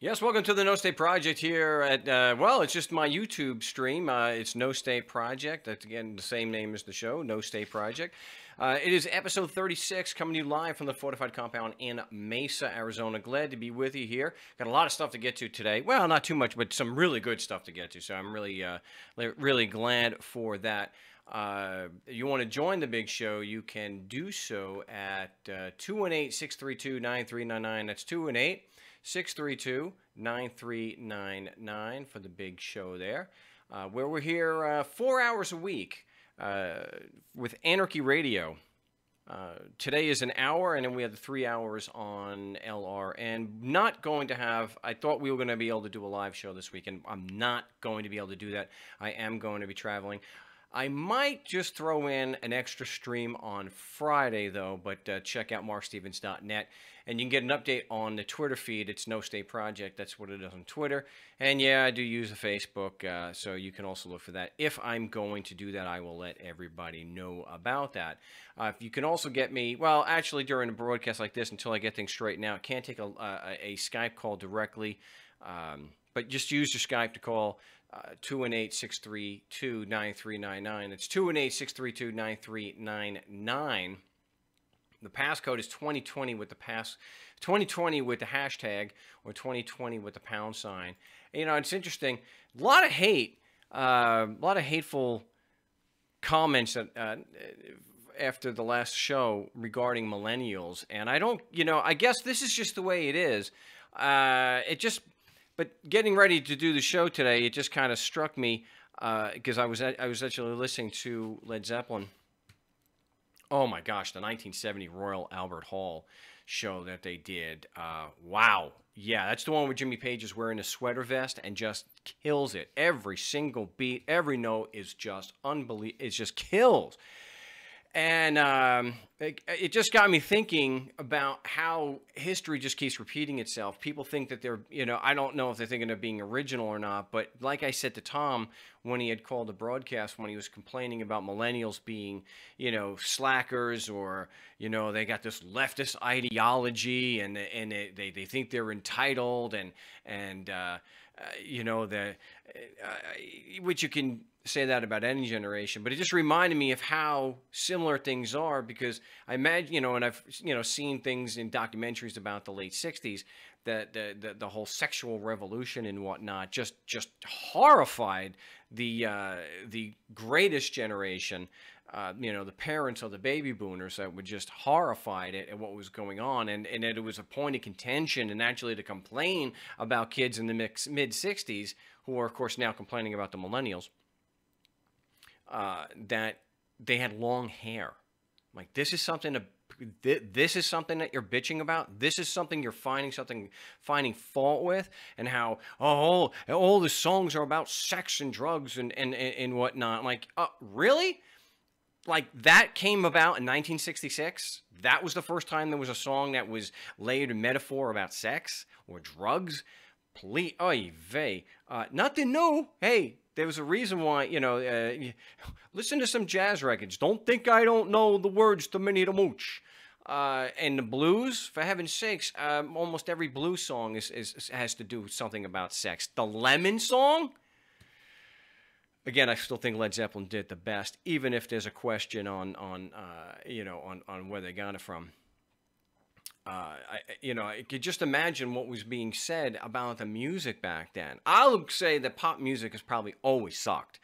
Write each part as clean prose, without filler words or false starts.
Yes, welcome to the No State Project here at, well, it's just my YouTube stream. It's No State Project. That's, again, the same name as the show, No State Project. It is episode 36, coming to you live from the Fortified Compound in Mesa, Arizona. Glad to be with you here. Got a lot of stuff to get to today. Well, not too much, but some really good stuff to get to. So I'm really glad for that. You want to join the big show, you can do so at 218-632-9399. That's 218-632-9399 for the big show there, where we're here 4 hours a week with Anarchy Radio. Today is an hour, and then we have the 3 hours on LR. And not going to have, I thought we were going to be able to do a live show this weekend. I'm not going to be able to do that. I am going to be traveling. I might just throw in an extra stream on Friday, though, but check out markstevens.net, and you can get an update on the Twitter feed. It's No State Project. That's what it is on Twitter. And, yeah, I do use the Facebook, so you can also look for that. If I'm going to do that, I will let everybody know about that. If you can also get me, well, actually, during a broadcast like this, until I get things straightened out, can't take a Skype call directly, but just use your Skype to call 218-632-9399. It's 218-632-9399. The passcode is 2020 with the 2020 with the hashtag, or 2020 with the pound sign. You know, it's interesting. A lot of hate, a lot of hateful comments after the last show regarding millennials, and I don't, you know, I guess this is just the way it is. But getting ready to do the show today, it just kind of struck me because I was actually listening to Led Zeppelin. Oh my gosh, the 1970 Royal Albert Hall show that they did. Wow. Yeah, that's the one where Jimmy Page is wearing a sweater vest and just kills it. Every single beat, every note is just unbelievable. It just kills. And it just got me thinking about how history just keeps repeating itself. People think that they're, you know, I don't know if they're thinking of being original or not, but like I said to Tom when he had called the broadcast, when he was complaining about millennials being, you know, slackers, or, you know, they got this leftist ideology, and they think they're entitled, and you know, which you can say that about any generation, but it just reminded me of how similar things are, because I imagine, you know, and I've, you know, seen things in documentaries about the late 60s, that the whole sexual revolution and whatnot just horrified the greatest generation, you know, the parents of the baby boomers, that were just horrified at what was going on, and that it was a point of contention, and actually to complain about kids in the mid-60s, who are, of course, now complaining about the millennials, that they had long hair. Like, this is something this is something that you're bitching about. This is something you're finding fault with, and how all the songs are about sex and drugs and whatnot. I'm like, really? Like, that came about in 1966? That was the first time there was a song that was layered in metaphor about sex or drugs? Please, oy vey. Nothing new. Hey, there was a reason why, you know, listen to some jazz records. Don't think I don't know the words to Minnie the Mooch. And the blues, for heaven's sakes, almost every blues song has to do with something about sex. The Lemon Song? Again, I still think Led Zeppelin did the best, even if there's a question on you know, on where they got it from. You know, I could just imagine what was being said about the music back then. I'll say that pop music has probably always sucked.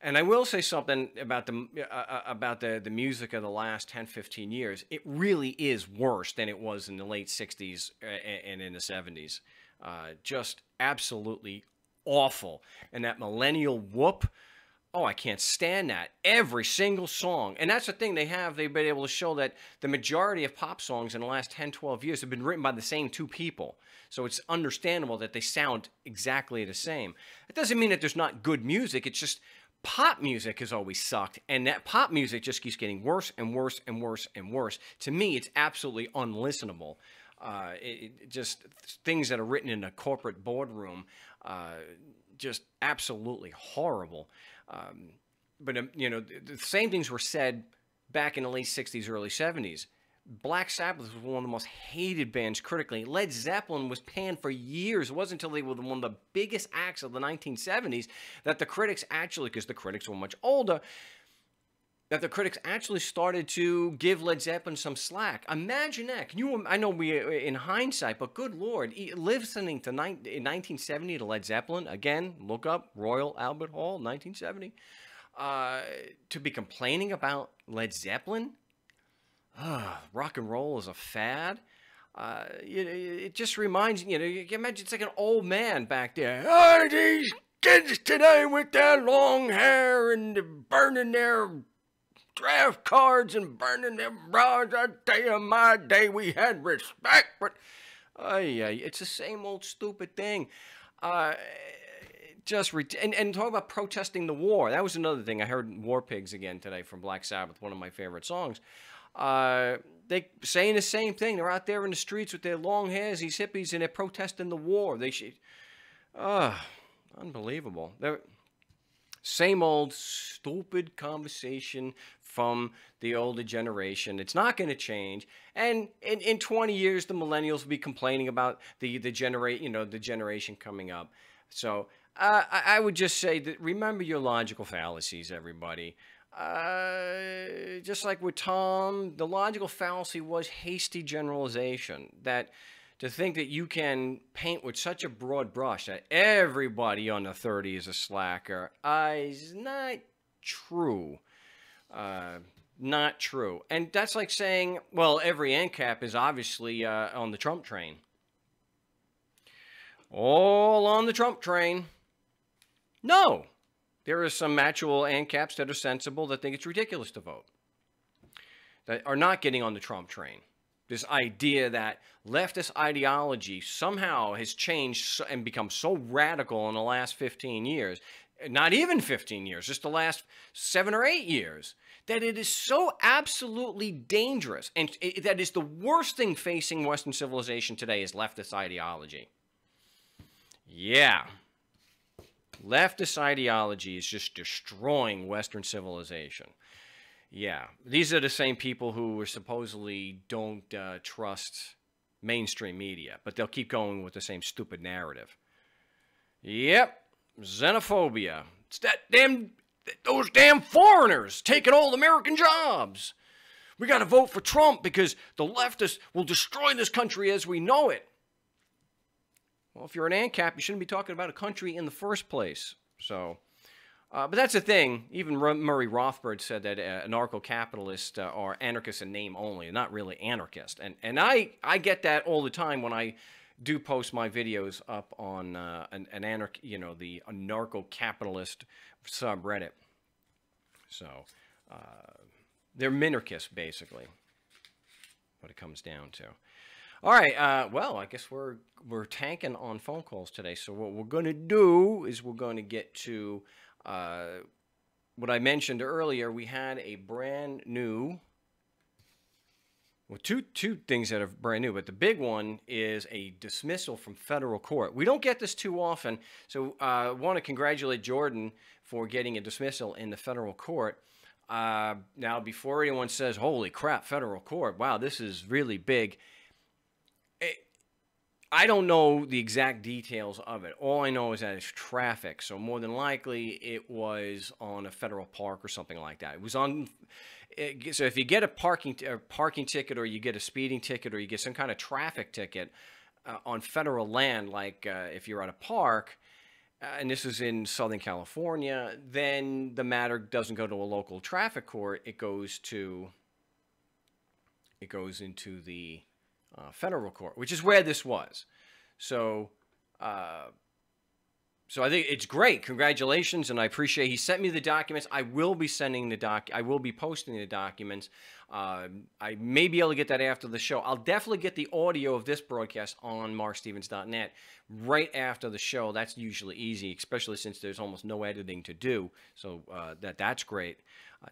And I will say something about the music of the last 10, 15 years. It really is worse than it was in the late 60s and in the 70s. Just absolutely awful. And that millennial whoop, oh, I can't stand that. Every single song. And that's the thing they've been able to show that the majority of pop songs in the last 10, 12 years have been written by the same two people. So it's understandable that they sound exactly the same. It doesn't mean that there's not good music. It's just pop music has always sucked. And that pop music just keeps getting worse and worse and worse and worse. To me, it's absolutely unlistenable. Just things that are written in a corporate boardroom, just absolutely horrible. But you know, the same things were said back in the late 60s, early 70s. Black Sabbath was one of the most hated bands critically. Led Zeppelin was panned for years. It wasn't until they were one of the biggest acts of the 1970s that the critics actually, because the critics were much older, that the critics actually started to give Led Zeppelin some slack. Imagine that. Can you? I know we, in hindsight, but good Lord, listening to in 1970 to Led Zeppelin, again, look up Royal Albert Hall, 1970, to be complaining about Led Zeppelin. Rock and roll is a fad. It just reminds you know. You can imagine it's like an old man back there. Oh, these kids today with their long hair and burning their draft cards and burning their bras. I tell you, my day we had respect, but it's the same old stupid thing. And talk about protesting the war. That was another thing. I heard War Pigs again today from Black Sabbath, one of my favorite songs. They saying the same thing. They're out there in the streets with their long hairs, these hippies, and they're protesting the war. They should, unbelievable. They're same old stupid conversation from the older generation. It's not going to change. And in 20 years, the millennials will be complaining about the generation coming up. So I would just say that remember your logical fallacies, everybody. Just like with Tom, the logical fallacy was hasty generalization. That to think that you can paint with such a broad brush that everybody under 30 is a slacker is not true. Not true. And that's like saying, well, every ANCAP is obviously on the Trump train. All on the Trump train. No. There are some actual ANCAPs that are sensible that think it's ridiculous to vote, that are not getting on the Trump train. This idea that leftist ideology somehow has changed and become so radical in the last 15 years, not even 15 years, just the last 7 or 8 years, that it is so absolutely dangerous. And that is the worst thing facing Western civilization today is leftist ideology. Yeah. Leftist ideology is just destroying Western civilization. Yeah, these are the same people who supposedly don't trust mainstream media, but they'll keep going with the same stupid narrative. Yep, xenophobia. It's those damn foreigners taking all the American jobs. We got to vote for Trump because the leftists will destroy this country as we know it. Well, if you're an ANCAP, you shouldn't be talking about a country in the first place. So, but that's the thing. Even Murray Rothbard said that anarcho-capitalists are anarchists in name only, not really anarchists. And I get that all the time when I do post my videos up on the anarcho-capitalist subreddit. So, they're minarchists, basically, what it comes down to. All right, well, I guess we're tanking on phone calls today. So what we're going to do is we're going to get to what I mentioned earlier. We had a brand new, well, two things that are brand new, but the big one is a dismissal from federal court. We don't get this too often, so I want to congratulate Jordan for getting a dismissal in the federal court. Now, before anyone says, holy crap, federal court, wow, this is really big. I don't know the exact details of it. All I know is that it's traffic. So more than likely, it was on a federal park or something like that. It was on. So if you get a parking ticket, or you get a speeding ticket, or you get some kind of traffic ticket on federal land, like if you're at a park, and this is in Southern California, then the matter doesn't go to a local traffic court. It goes into the federal court, which is where this was. So, so I think it's great. Congratulations, and I appreciate he sent me the documents. I will be sending I will be posting the documents. I may be able to get that after the show. I'll definitely get the audio of this broadcast on markstevens.net right after the show. That's usually easy, especially since there's almost no editing to do. So that's great.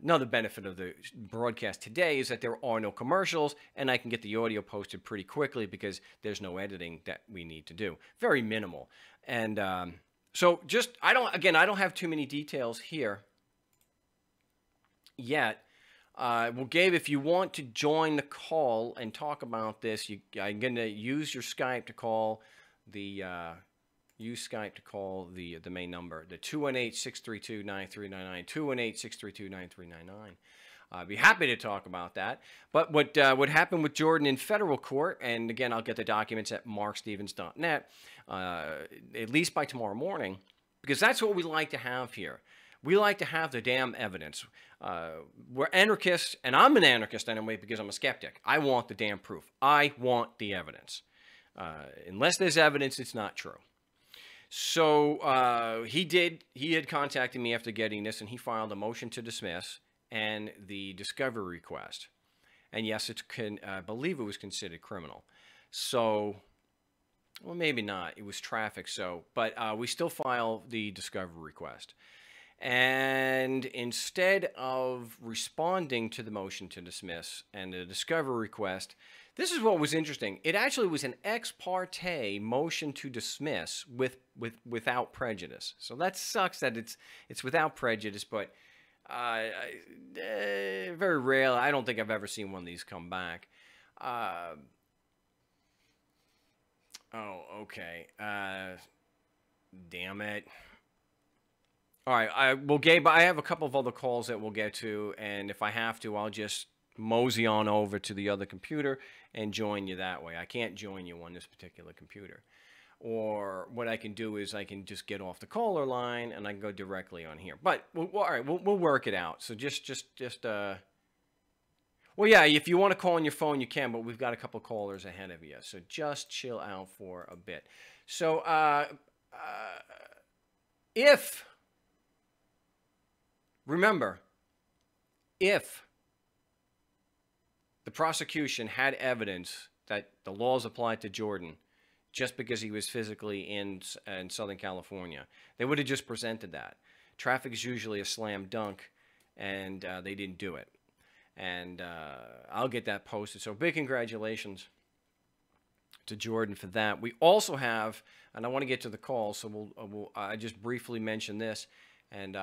Another benefit of the broadcast today is that there are no commercials, and I can get the audio posted pretty quickly because there's no editing that we need to do. Very minimal. And so I don't have too many details here yet. Well, Gabe, if you want to join the call and talk about this, I'm going to use your Skype to call the the main number, the 218-632-9399, 218-632-9399. I'd be happy to talk about that. But what happened with Jordan in federal court, and again, I'll get the documents at markstevens.net, at least by tomorrow morning, because that's what we like to have here. We like to have the damn evidence. We're anarchists, and I'm an anarchist anyway because I'm a skeptic. I want the damn proof. I want the evidence. Unless there's evidence, it's not true. So he had contacted me after getting this, and he filed a motion to dismiss and the discovery request. And yes, I believe it was considered criminal. So, well, maybe not. It was traffic. So, but we still file the discovery request. And instead of responding to the motion to dismiss and the discovery request, this is what was interesting. It actually was an ex parte motion to dismiss without prejudice. So that sucks that it's without prejudice, but very rare. I don't think I've ever seen one of these come back. Oh, okay. Damn it. All right. Well, Gabe, I have a couple of other calls that we'll get to, and if I have to, I'll just mosey on over to the other computer and join you that way. I can't join you on this particular computer. Or what I can do is I can just get off the caller line and I can go directly on here. But all right, we'll work it out. So well, yeah, if you want to call on your phone, you can, but we've got a couple callers ahead of you. So just chill out for a bit. So remember, if the prosecution had evidence that the laws applied to Jordan just because he was physically in Southern California, they would have just presented that. Traffic is usually a slam dunk, and they didn't do it. And I'll get that posted. So big congratulations to Jordan for that. We also have, and I want to get to the call, so I just briefly mention this, and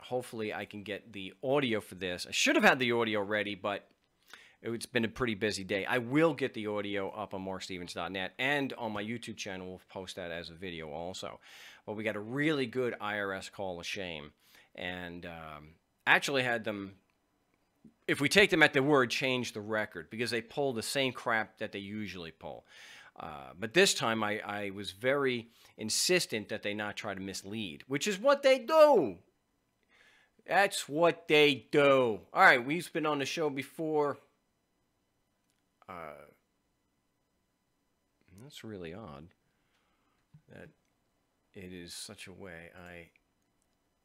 hopefully I can get the audio for this. I should have had the audio ready, but it's been a pretty busy day. I will get the audio up on markstevens.net, and on my YouTube channel, we'll post that as a video also. But we got a really good IRS call of shame, and actually had them, if we take them at their word, change the record, because they pull the same crap that they usually pull. But this time I was very insistent that they not try to mislead, which is what they do. That's what they do. All right, we've been on the show before. That's really odd that it is such a way.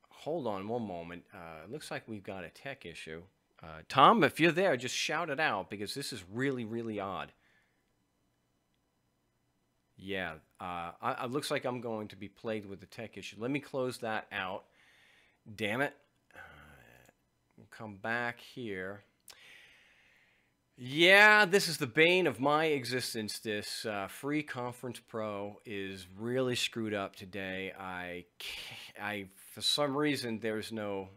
Hold on one moment. Looks like we've got a tech issue. Tom, if you're there, just shout it out, because this is really, really odd. Yeah, it looks like I'm going to be plagued with a tech issue. Let me close that out. Damn it. We'll come back here. Yeah, this is the bane of my existence. This Free Conference Pro is really screwed up today. I for some reason, there's no...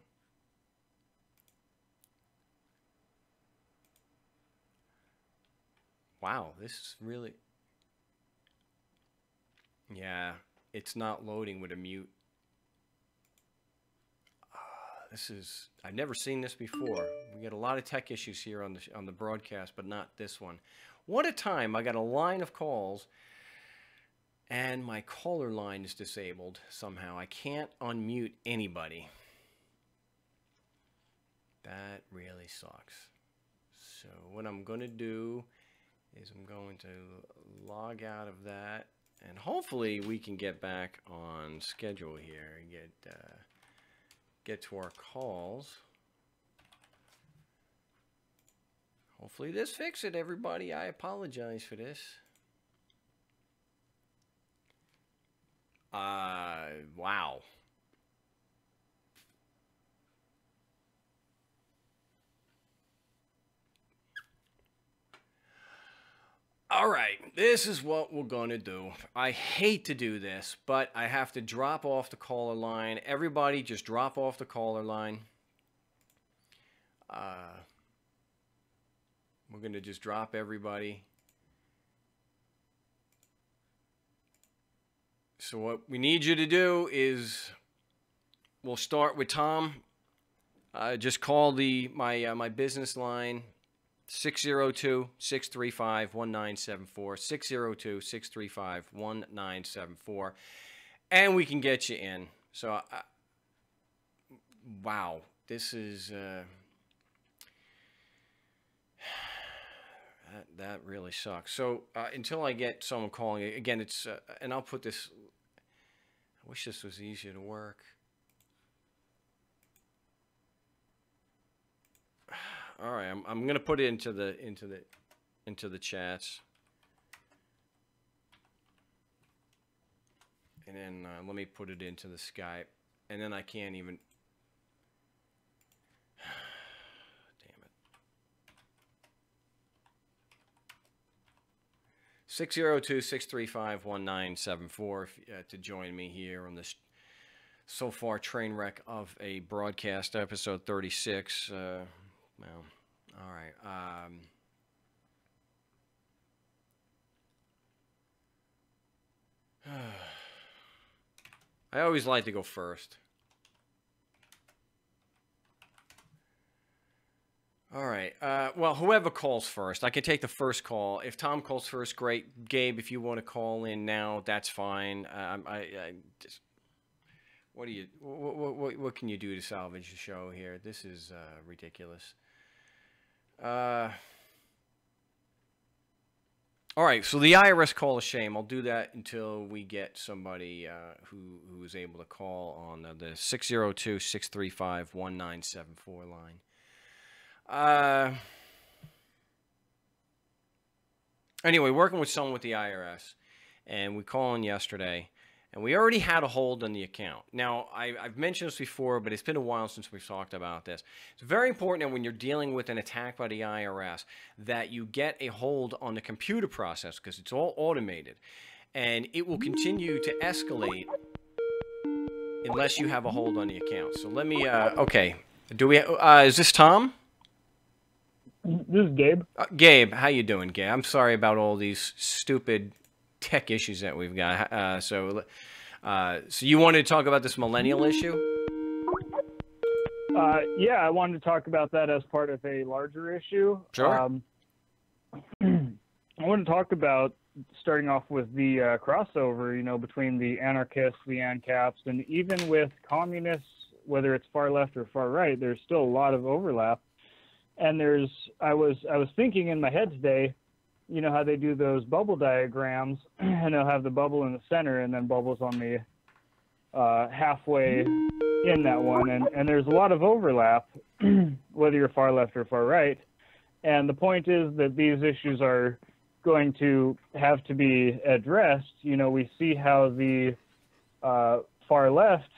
Wow, this is really... Yeah, it's not loading with a mute. This is... I've never seen this before. We get a lot of tech issues here on the broadcast, but not this one. What a time. I got a line of calls, and my caller line is disabled somehow. I can't unmute anybody. That really sucks. So what I'm going to do is I'm going to log out of that, and hopefully we can get back on schedule here and get to our calls. Hopefully this fixes it, everybody. I apologize for this. Wow. All right, this is what we're going to do. I hate to do this, but I have to drop off the caller line. Everybody just drop off the caller line. We're going to just drop everybody. So what we need you to do is, we'll start with Tom. Just call my business line, 602-635-1974, 602-635-1974, and we can get you in. So, wow, this is that really sucks. So until I get someone calling again, it's and I'll put this. I wish this was easier to work. All right, I'm gonna put it into the chats, and then let me put it into the Skype, and then I can't even. Damn it. 602-635-1974 to join me here on this so far train wreck of a broadcast, episode 36. Well, all right. I always like to go first. All right. Well, whoever calls first, I can take the first call. If Tom calls first, great. Gabe, if you want to call in now, that's fine. I just. What can you do to salvage the show here? This is ridiculous. All right, so the IRS call of shame. I'll do that until we get somebody who is able to call on the 602-635-1974 line. Anyway, working with someone with the IRS, and we called in yesterday. And we already had a hold on the account. Now, I've mentioned this before, but it's been a while since we've talked about this. It's very important that when you're dealing with an attack by the IRS that you get a hold on the computer process, because it's all automated. And it will continue to escalate unless you have a hold on the account. So let me, okay. Do we, is this Tom? This is Gabe. Gabe, how you doing, Gabe? I'm sorry about all these stupid tech issues that we've got. So you wanted to talk about this millennial issue? Yeah, I wanted to talk about that as part of a larger issue. Sure. I want to talk about starting off with the crossover, between the anarchists, the ANCAPs, and even with communists, whether it's far left or far right, there's still a lot of overlap. And I was thinking in my head today, you know how they do those bubble diagrams, and they'll have the bubble in the center and then bubbles on the halfway in that one. And there's a lot of overlap, whether you're far left or far right. And the point is that these issues are going to have to be addressed. We see how the far left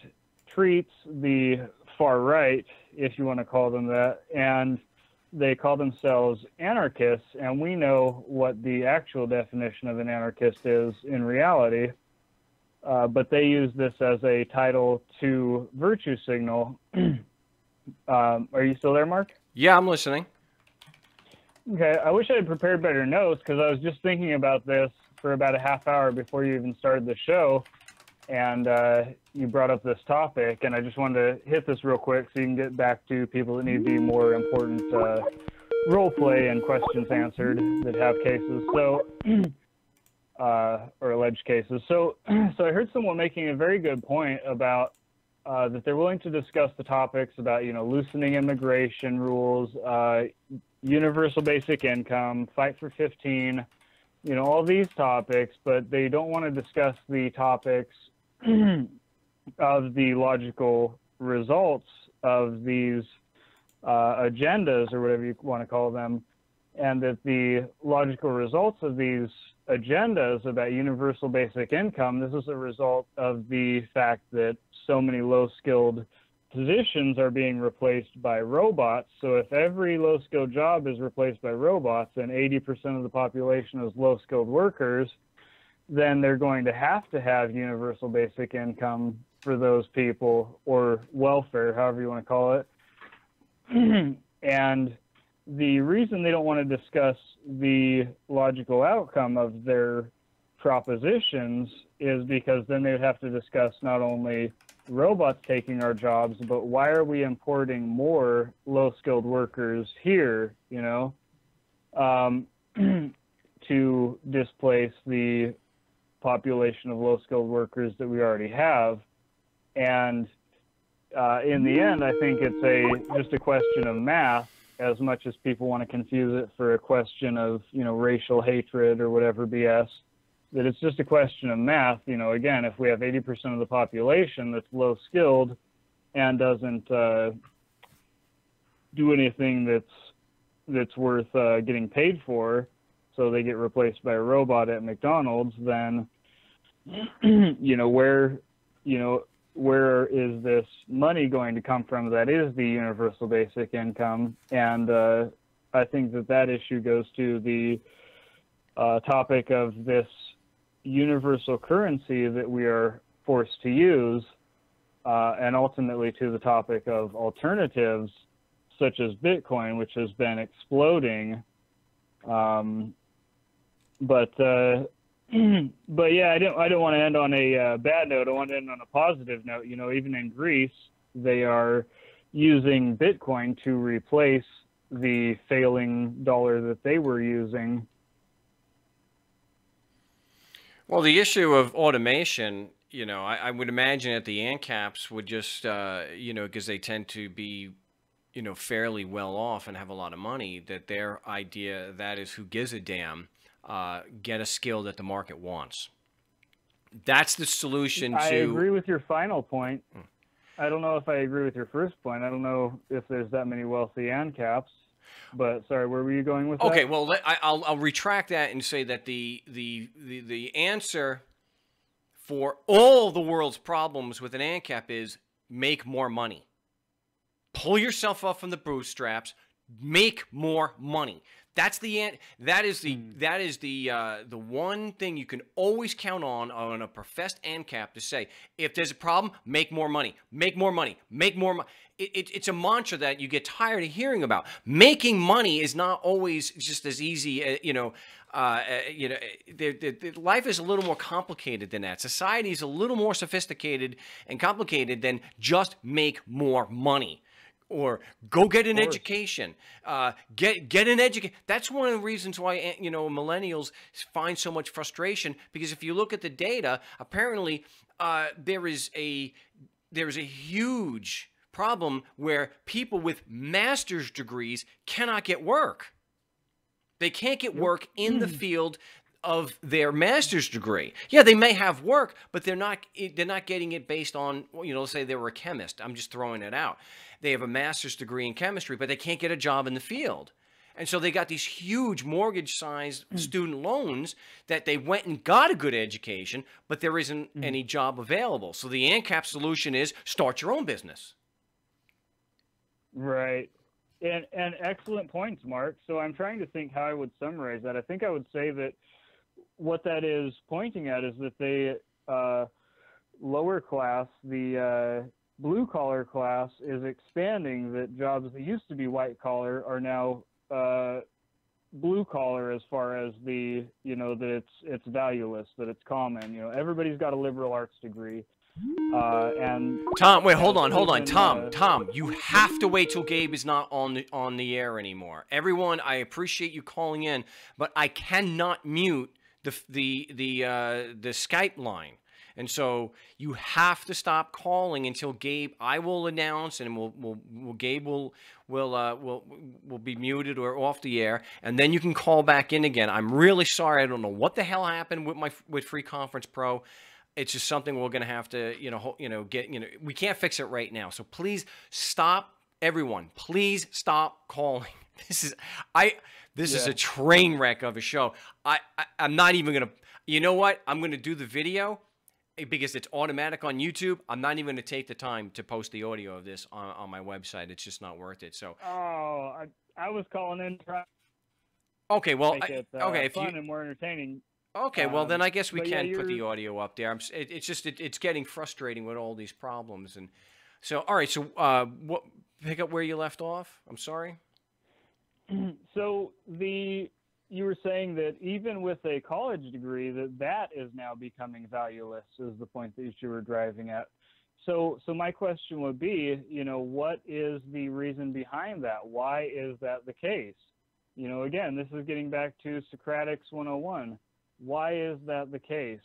treats the far right, if you want to call them that, and they call themselves anarchists, and we know what the actual definition of an anarchist is in reality, but they use this as a title to virtue signal. Are you still there, Mark? Yeah, I'm listening. Okay, I wish I had prepared better notes, because I was just thinking about this for about a half hour before you even started the show, and you brought up this topic, and I just wanted to hit this real quick so you can get back to people that need to be more important role play and questions answered that have cases, so or alleged cases. So I heard someone making a very good point about that they're willing to discuss the topics about loosening immigration rules, universal basic income, fight for 15, all these topics, but they don't want to discuss the topics of the logical results of these agendas, or whatever you want to call them, and that the logical results of these agendas about universal basic income, this is a result of the fact that so many low-skilled positions are being replaced by robots. So if every low-skilled job is replaced by robots and 80% of the population is low-skilled workers, then they're going to have universal basic income for those people, or welfare, however you want to call it. And the reason they don't want to discuss the logical outcome of their propositions is because then they would have to discuss not only robots taking our jobs, but why are we importing more low-skilled workers here, you know, to displace the population of low-skilled workers that we already have. And in the end, I think it's just a question of math, as much as people want to confuse it for a question of, you know, racial hatred or whatever BS, that it's just a question of math. You know, again, if we have 80% of the population that's low skilled and doesn't do anything that's worth getting paid for, so they get replaced by a robot at McDonald's, then where is this money going to come from? That is the universal basic income. And I think that issue goes to the topic of this universal currency that we are forced to use, and ultimately to the topic of alternatives such as Bitcoin, which has been exploding. But yeah, I don't want to end on a bad note. I want to end on a positive note. You know, even in Greece, they are using Bitcoin to replace the failing dollar that they were using. Well, the issue of automation, you know, I would imagine that the ANCAPs would just, because they tend to be, fairly well off and have a lot of money, that their idea, that is, who gives a damn, get a skill that the market wants. That's the solution to... I agree with your final point. I don't know if I agree with your first point. I don't know if there's that many wealthy ANCAPs. But sorry, where were you going with that? Okay, well, I'll retract that and say that the answer for all the world's problems with an ANCAP is make more money. Pull yourself up from the bootstraps. Make more money. That is the one thing you can always count on a professed ANCAP to say, if there's a problem, make more money, make more money, make more money. It's a mantra that you get tired of hearing about. Making money is not always just as easy. Life is a little more complicated than that. Society is a little more sophisticated and complicated than just make more money. Or go get an education. Get an education. That's one of the reasons why millennials find so much frustration, because if you look at the data, apparently there is a huge problem where people with master's degrees cannot get work. They can't get work in the field of their master's degree. Yeah, they may have work, but they're not getting it based on, let's say they were a chemist. I'm just throwing it out. They have a master's degree in chemistry, but they can't get a job in the field. And so they got these huge mortgage-sized student loans that they went and got a good education, but there isn't any job available. So the ANCAP solution is start your own business. Right. And excellent points, Mark. So I'm trying to think how I would summarize that. I think I would say that what that is pointing at is that the lower class, the blue-collar class, is expanding, that jobs that used to be white-collar are now blue-collar, as far as the, that it's valueless, that it's common. Everybody's got a liberal arts degree. And Tom, wait, hold on. Tom, you have to wait till Gabe is not on the air anymore. Everyone, I appreciate you calling in, but I cannot mute the Skype line. And so you have to stop calling until Gabe. I will announce, and Gabe will be muted or off the air, and then you can call back in again. I'm really sorry. I don't know what the hell happened with Free Conference Pro. It's just something we're going to have to get. We can't fix it right now. So please stop, everyone. Please stop calling. This is a train wreck of a show. I'm not even going to. You know what? I'm going to do the video, because it's automatic on YouTube. I'm not even going to take the time to post the audio of this on my website. It's just not worth it. So. Oh, I was calling in trying. Okay, well, if fun and more entertaining. Okay, well then I guess we can put the audio up there. It's getting frustrating with all these problems, and so all right. So pick up where you left off. I'm sorry. So you were saying that even with a college degree, that is now becoming valueless, is the point that you were driving at. So my question would be, what is the reason behind that? Why is that the case? Again, this is getting back to Socratics 101. Why is that the case?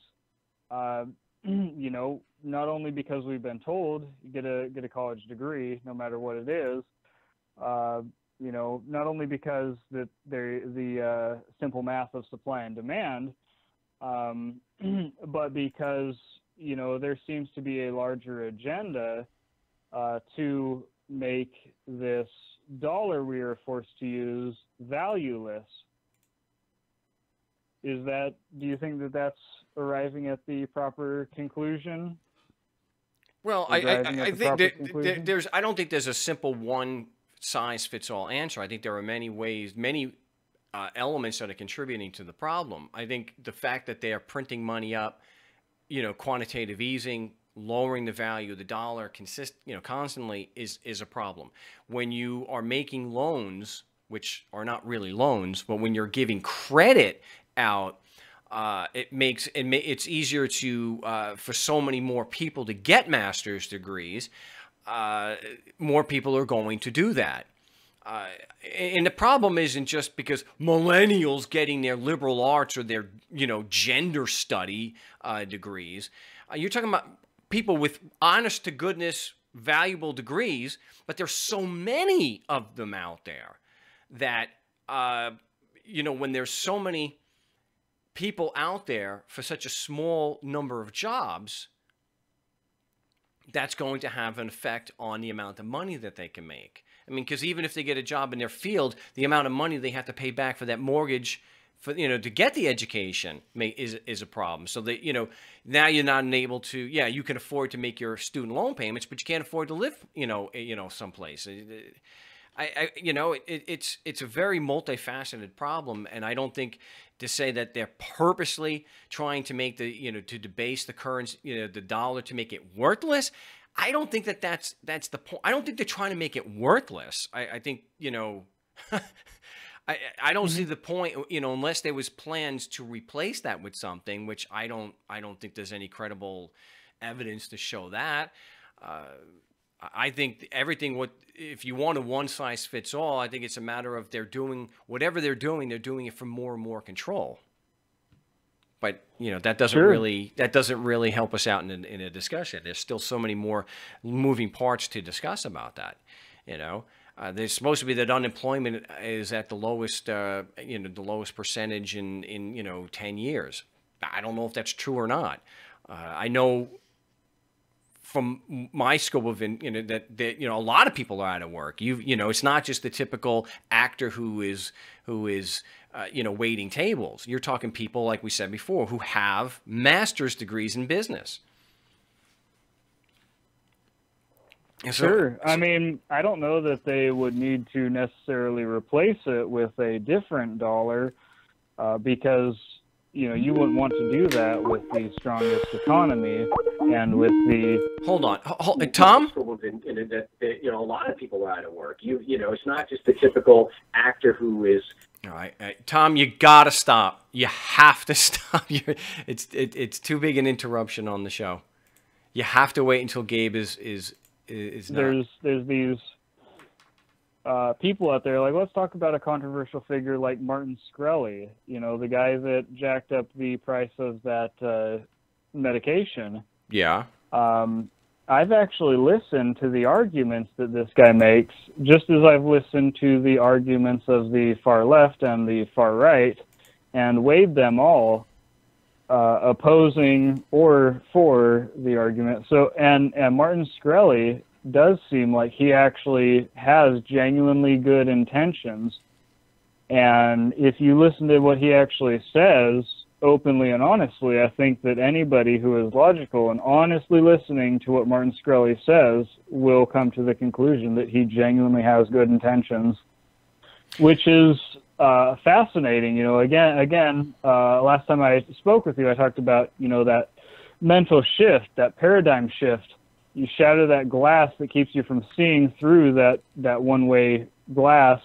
Not only because we've been told you get a college degree, no matter what it is, not only because that the simple math of supply and demand, but because there seems to be a larger agenda to make this dollar we are forced to use valueless. Do you think that that's arriving at the proper conclusion? Well, I think I don't think there's a simple one size fits all answer. I think there are many ways, many elements that are contributing to the problem. I think the fact that they are printing money up, quantitative easing, lowering the value of the dollar constantly is a problem. When you are making loans, which are not really loans, but when you're giving credit out, it's easier to for so many more people to get master's degrees. More people are going to do that. And the problem isn't just because millennials getting their liberal arts or their, gender study degrees. You're talking about people with honest to goodness, valuable degrees, but there's so many of them out there that, when there's so many people out there for such a small number of jobs, that's going to have an effect on the amount of money that they can make. I mean, because even if they get a job in their field, the amount of money they have to pay back for that mortgage, for to get the education, is a problem. So that now you're not able to. Yeah, you can afford to make your student loan payments, but you can't afford to live. Someplace. It's a very multifaceted problem, and I don't think to say that they're purposely trying to make to debase the currency, the dollar, to make it worthless. I don't think that's the point. I don't think they're trying to make it worthless. I think I don't see the point, unless there was plans to replace that with something, which I don't think there's any credible evidence to show that. I think if you want a one size fits all, I think it's a matter of they're doing whatever they're doing it for more and more control. But that doesn't really help us out in a discussion. There's still so many more moving parts to discuss about that. There's supposed to be that unemployment is at the lowest the lowest percentage in 10 years. I don't know if that's true or not. I know from my scope of that a lot of people are out of work. It's not just the typical actor who is waiting tables. You're talking people, like we said before, who have master's degrees in business. Sure. I mean, I don't know that they would need to necessarily replace it with a different dollar, because you wouldn't want to do that with the strongest economy and with the. Hold on, Tom. A lot of people are out of work. It's not just the typical actor who is. All right, Tom, you gotta stop. You have to stop. It's too big an interruption on the show. You have to wait until Gabe is not. There's these people out there, like, let's talk about a controversial figure like Martin Shkreli, the guy that jacked up the price of that medication. Yeah. I've actually listened to the arguments that this guy makes, just as I've listened to the arguments of the far left and the far right, and weighed them all, opposing or for the argument. So, and Martin Shkreli does seem like he actually has genuinely good intentions. And if you listen to what he actually says openly and honestly, I think that anybody who is logical and honestly listening to what Martin Shkreli says will come to the conclusion that he genuinely has good intentions, which is fascinating. Again, last time I spoke with you, I talked about, that mental shift, that paradigm shift. You shatter that glass that keeps you from seeing through that one-way glass,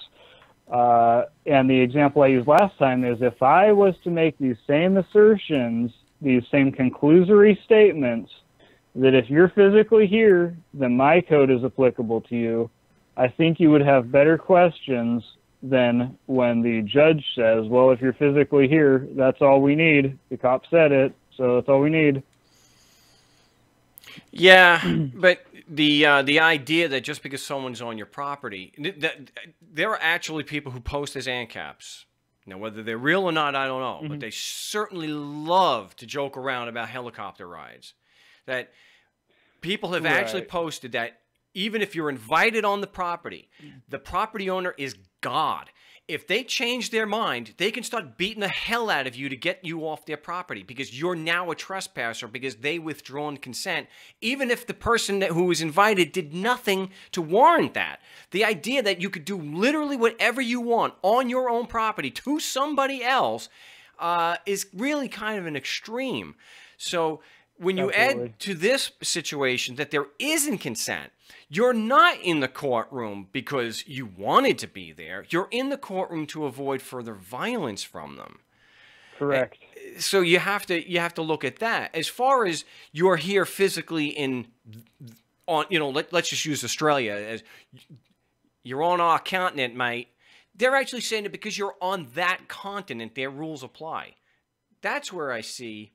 And the example I used last time is if I was to make these same assertions, these same conclusory statements, that if you're physically here, then my code is applicable to you, I think you would have better questions than when the judge says, well, if you're physically here, that's all we need. The cop said it, so that's all we need. Yeah, but the idea that just because someone's on your property, there are actually people who post as ANCAPs. Now, whether they're real or not, I don't know. But they certainly love to joke around about helicopter rides. That people have actually posted that even if you're invited on the property owner is God. If they change their mind, they can start beating the hell out of you to get you off their property because you're now a trespasser because they withdrawn consent, even if the person who was invited did nothing to warrant that. The idea that you could do literally whatever you want on your own property to somebody else is really kind of an extreme. So when you add to this situation that there isn't consent, you're not in the courtroom because you wanted to be there. You're in the courtroom to avoid further violence from them. Correct. So you have to look at that. As far as you're here physically let's just use Australia as you're on our continent, mate. They're actually saying that because you're on that continent, their rules apply. That's where I see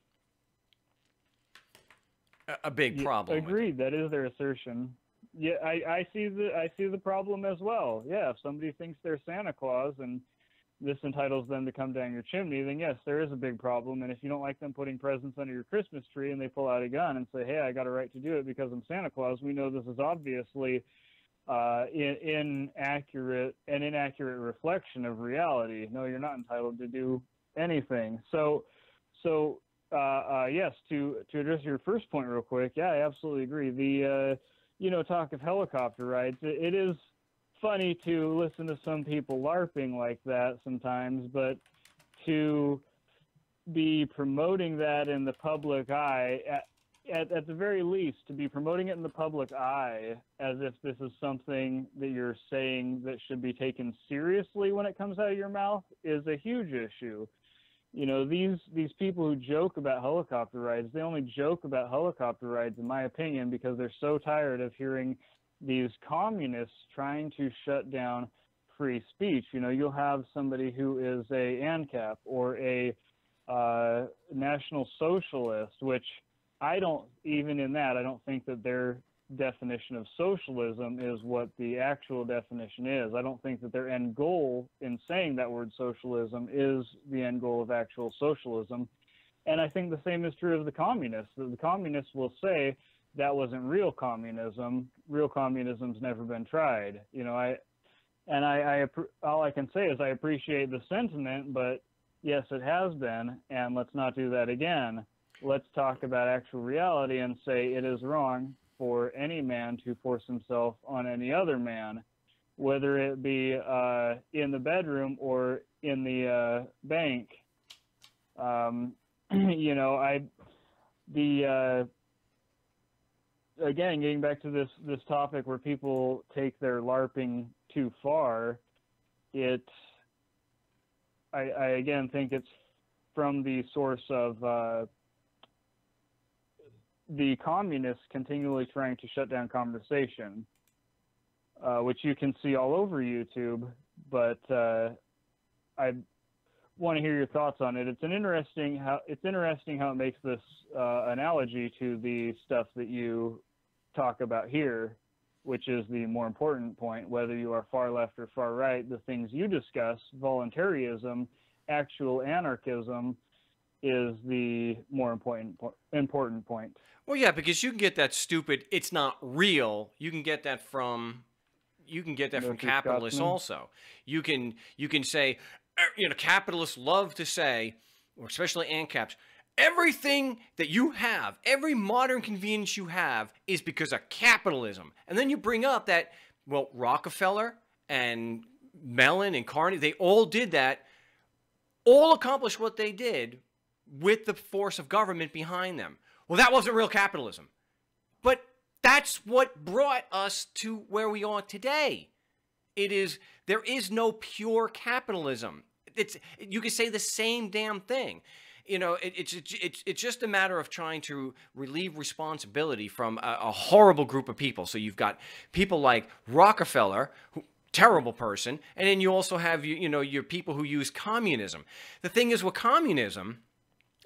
a big problem. Agreed. That is their assertion. Yeah, I see the problem as well. Yeah, if somebody thinks they're Santa Claus and this entitles them to come down your chimney, then yes, there is a big problem. And if you don't like them putting presents under your Christmas tree and they pull out a gun and say, hey, I got a right to do it because I'm Santa Claus, we know this is obviously inaccurate reflection of reality. No, you're not entitled to do anything. So yes, to address your first point real quick, yeah, I absolutely agree. The talk of helicopter rides, it is funny to listen to some people LARPing like that sometimes, but to be promoting that in the public eye, at the very least, to be promoting it in the public eye as if this is something that you're saying that should be taken seriously when it comes out of your mouth is a huge issue. You know, these people who joke about helicopter rides, they only joke about helicopter rides, in my opinion, because they're so tired of hearing these communists trying to shut down free speech. You know, you'll have somebody who is a ANCAP or a National Socialist, which I don't think that their definition of socialism is what the actual definition is. I don't think that their end goal in saying that word socialism is the end goal of actual socialism. And I think the same is true of the communists. The communists will say that wasn't real communism. Real communism's never been tried. You know, all I can say is I appreciate the sentiment, but yes, it has been, and let's not do that again. Let's talk about actual reality and say it is wrong for any man to force himself on any other man, whether it be in the bedroom or in the bank. Again, getting back to this topic where people take their LARPing too far, I again think it's from the source of the communists continually trying to shut down conversation, which you can see all over YouTube. But I want to hear your thoughts on it. It's interesting how it makes this analogy to the stuff that you talk about here, which is the more important point. Whether you are far left or far right, the things you discuss, voluntarism, actual anarchism, is the more important point. Well, yeah, because you can get that stupid, it's not real. You can get that from capitalists also. You can say, capitalists love to say, or especially ANCAPs, everything that you have, every modern convenience you have is because of capitalism. And then you bring up that, well, Rockefeller and Mellon and Carnegie, they all did that, all accomplished what they did with the force of government behind them. Well, that wasn't real capitalism. But that's what brought us to where we are today. There is no pure capitalism. You could say the same damn thing. You know, it's just a matter of trying to relieve responsibility from a horrible group of people. So you've got people like Rockefeller, terrible person, and then you also have your people who use communism. The thing is with communism,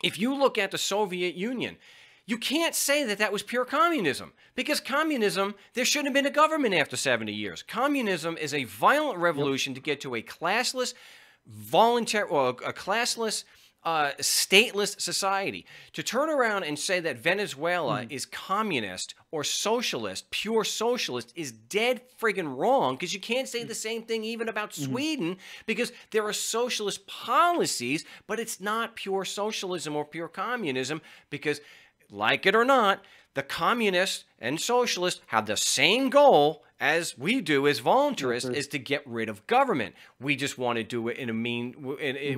if you look at the Soviet Union, you can't say that that was pure communism, because communism, there shouldn't have been a government after 70 years. Communism is a violent revolution to get to a classless, voluntary, or a classless, stateless society. To turn around and say that Venezuela is communist or socialist, pure socialist, is dead friggin' wrong, because you can't say the same thing even about Sweden, because there are socialist policies, but it's not pure socialism or pure communism, because, like it or not, the communists and socialists have the same goal as we do as voluntarists, is to get rid of government. We just want to do it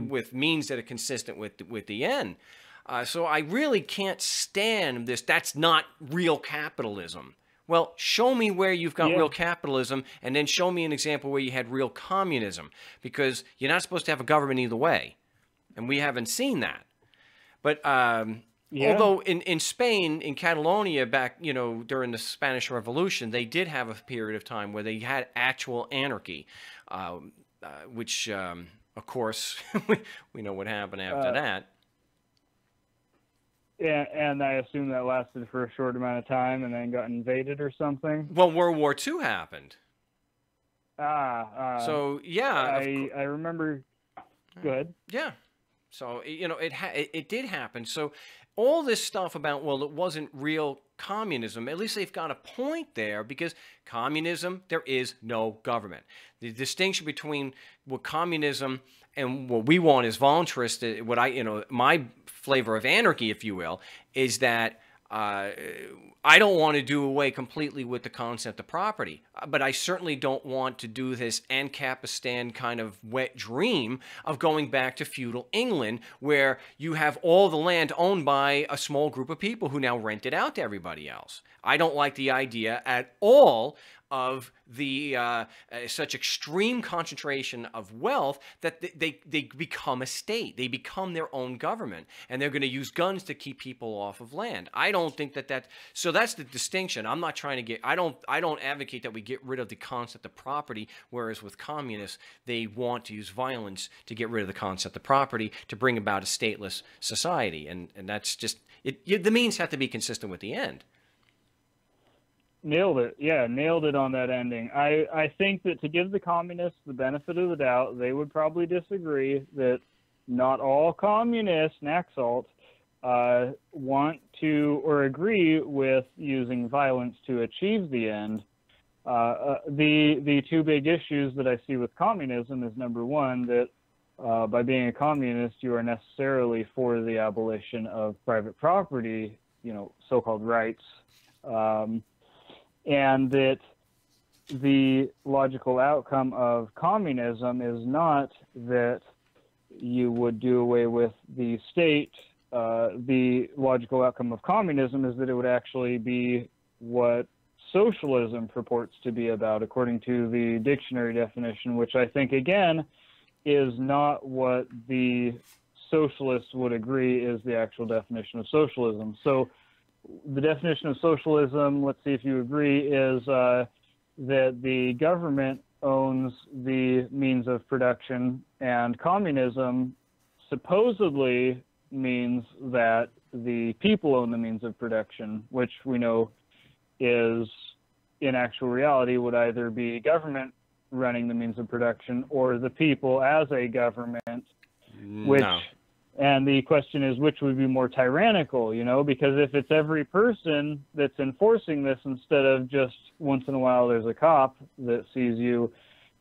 with means that are consistent with the end. So I really can't stand this. That's not real capitalism. Well, show me where you've got real capitalism, and then show me an example where you had real communism, because you're not supposed to have a government either way, and we haven't seen that. But although in Spain, in Catalonia, back during the Spanish Revolution, they did have a period of time where they had actual anarchy, which, of course, we know what happened after that. Yeah, and I assume that lasted for a short amount of time and then got invaded or something. Well, World War II happened. So yeah, I remember. Good. Yeah. So it did happen. So all this stuff about, well, it wasn't real communism, at least they've got a point there, because communism, there is no government. The distinction between what communism and what we want is voluntarist, my flavor of anarchy, if you will, is that I don't want to do away completely with the concept of property, but I certainly don't want to do this Ancapistan kind of wet dream of going back to feudal England, where you have all the land owned by a small group of people who now rent it out to everybody else. I don't like the idea at all of the such extreme concentration of wealth that they become a state. They become their own government, and they're going to use guns to keep people off of land. I don't think that so that's the distinction. I'm not trying to get, I don't advocate that we get rid of the concept of property, whereas with communists, they want to use violence to get rid of the concept of property to bring about a stateless society, and that's just, the means have to be consistent with the end. Nailed it. Yeah, nailed it on that ending. I think that to give the communists the benefit of the doubt, they would probably disagree that not all communists, Naxalt, want to or agree with using violence to achieve the end. The two big issues that I see with communism is, number one, that by being a communist, you are necessarily for the abolition of private property, so-called rights. And that the logical outcome of communism is not that you would do away with the state. The logical outcome of communism is that it would actually be what socialism purports to be about, according to the dictionary definition, which I think, again, is not what the socialists would agree is the actual definition of socialism. So the definition of socialism, let's see if you agree, is that the government owns the means of production, and communism supposedly means that the people own the means of production, which we know is, in actual reality, would either be government running the means of production or the people as a government, which... No. And the question is, which would be more tyrannical, because if it's every person that's enforcing this instead of just once in a while there's a cop that sees you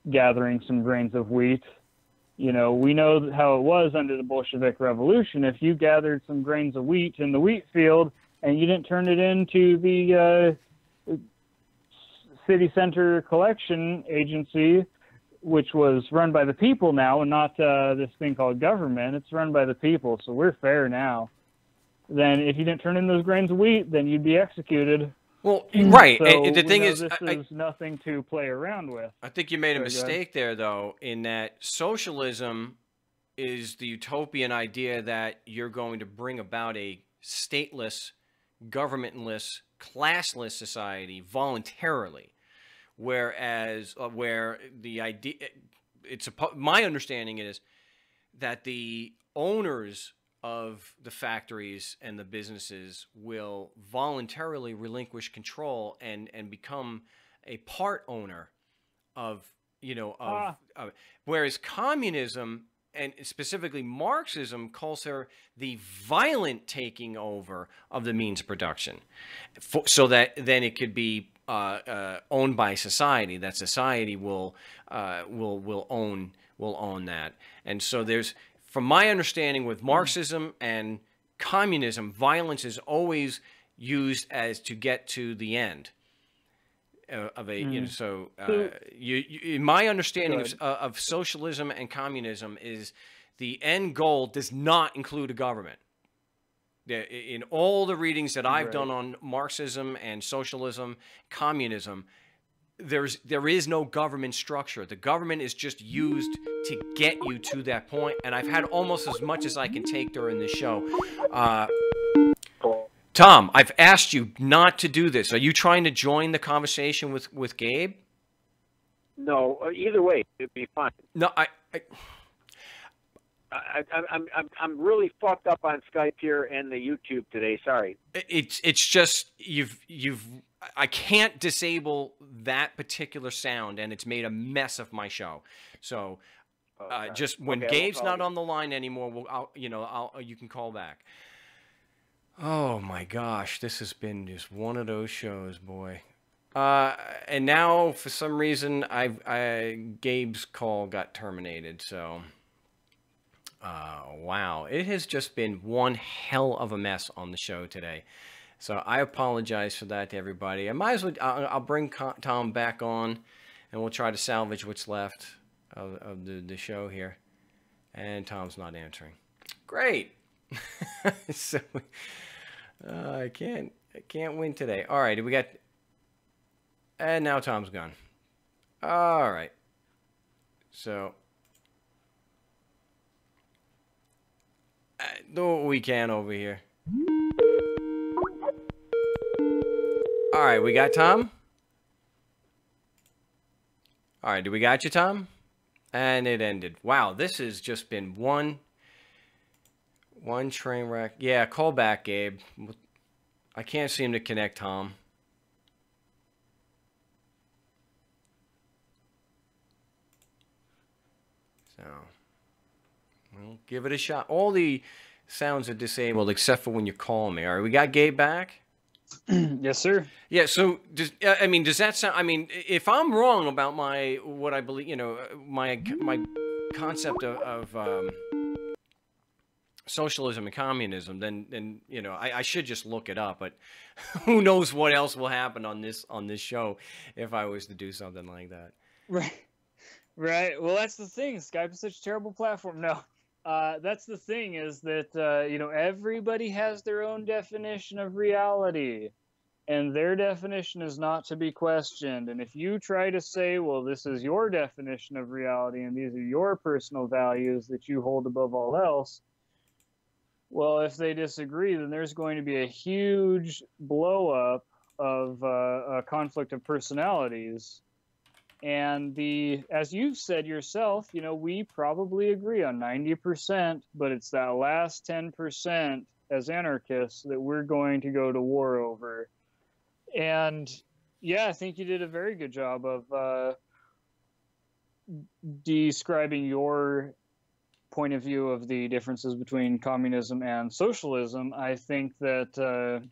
gathering some grains of wheat, we know how it was under the Bolshevik Revolution. If you gathered some grains of wheat in the wheat field and you didn't turn it into the city center collection agency, which was run by the people now and not this thing called government. It's run by the people, so we're fair now. Then if you didn't turn in those grains of wheat, then you'd be executed. Well, right. So And the we thing know is, this is nothing to play around with. I think you made a Sorry, go ahead. mistake there, though, in that socialism is the utopian idea that you're going to bring about a stateless, governmentless, classless society voluntarily. Whereas, where the idea, my understanding is that the owners of the factories and the businesses will voluntarily relinquish control and become a part owner of, whereas communism and specifically Marxism calls for the violent taking over of the means of production, so that then it could be owned by society. That society will own that. And so there's, from my understanding, with Marxism and communism, violence is always used as to get to the end of a, in my understanding of socialism and communism is the end goal does not include a government. In all the readings that I've done on Marxism and socialism, communism, there is no government structure. The government is just used to get you to that point. And I've had almost as much as I can take during this show. Tom, I've asked you not to do this. Are you trying to join the conversation with Gabe? No, either way, it'd be fine. No, I'm really fucked up on Skype here and the YouTube today. Sorry. It's just I can't disable that particular sound, and it's made a mess of my show. So just when Gabe's not on the line anymore, you can call back. Oh my gosh, this has been just one of those shows, boy. And now for some reason Gabe's call got terminated. So wow, it has just been one hell of a mess on the show today. So I apologize for that to everybody. I might as well, I'll bring Tom back on, and we'll try to salvage what's left of the show here. And Tom's not answering. Great. So I can't win today. All right, we got, and now Tom's gone. All right. So do what we can over here. All right, we got Tom. All right, do we got you, Tom? And it ended. Wow, this has just been one train wreck. Yeah, call back, Gabe. I can't seem to connect Tom. So, well, give it a shot. All the sounds are disabled except for when you call me. All right, we got Gabe back? Yes, sir. Yeah, so does that sound, if I'm wrong about what I believe, my concept of socialism and communism, then I should just look it up, but who knows what else will happen on this show if I was to do something like that. Right. Well, that's the thing. Skype is such a terrible platform. No. That's the thing, is that, everybody has their own definition of reality, and their definition is not to be questioned. And if you try to say, well, this is your definition of reality, and these are your personal values that you hold above all else, well, if they disagree, then there's going to be a huge blow up of a conflict of personalities. And as you've said yourself, we probably agree on 90%, but it's that last 10% as anarchists that we're going to go to war over. And yeah, I think you did a very good job of describing your point of view of the differences between communism and socialism. I think that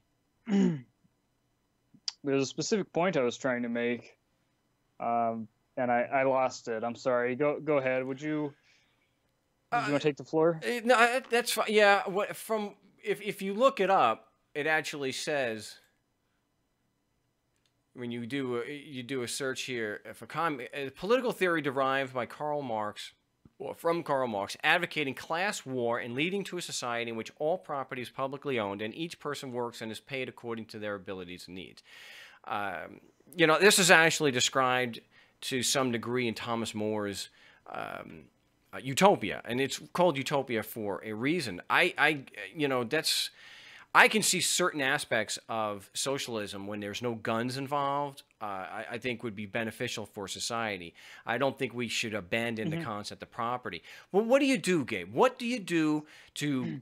there's a specific point I was trying to make. And I lost it. I'm sorry. Go ahead. Would you want to take the floor? No, that's fine. Yeah. If you look it up, it actually says, when you do a search here, political theory derived by Karl Marx or from Karl Marx, advocating class war and leading to a society in which all property is publicly owned and each person works and is paid according to their abilities and needs. You know, this is actually described to some degree in Thomas More's Utopia, and it's called Utopia for a reason. You know, I can see certain aspects of socialism when there's no guns involved. I think would be beneficial for society. I don't think we should abandon the concept of property. Well, what do you do, Gabe? What do you do to,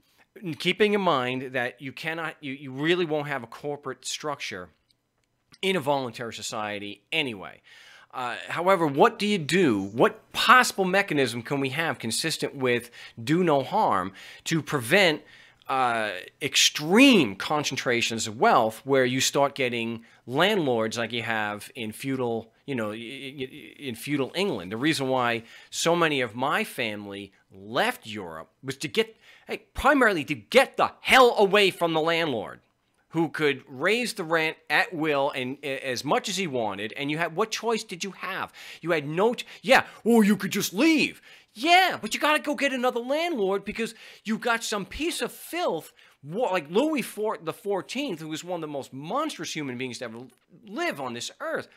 keeping in mind that you cannot, you really won't have a corporate structure in a voluntary society anyway? However, what do you do? What possible mechanism can we have consistent with do no harm to prevent extreme concentrations of wealth where you start getting landlords like you have in feudal, in feudal England? The reason why so many of my family left Europe was to primarily to get the hell away from the landlord, who could raise the rent at will and as much as he wanted. And you had, what choice did you have? You had no, or you could just leave. Yeah, but you got to go get another landlord because you got some piece of filth like Louis XIV, who was one of the most monstrous human beings to ever live on this earth,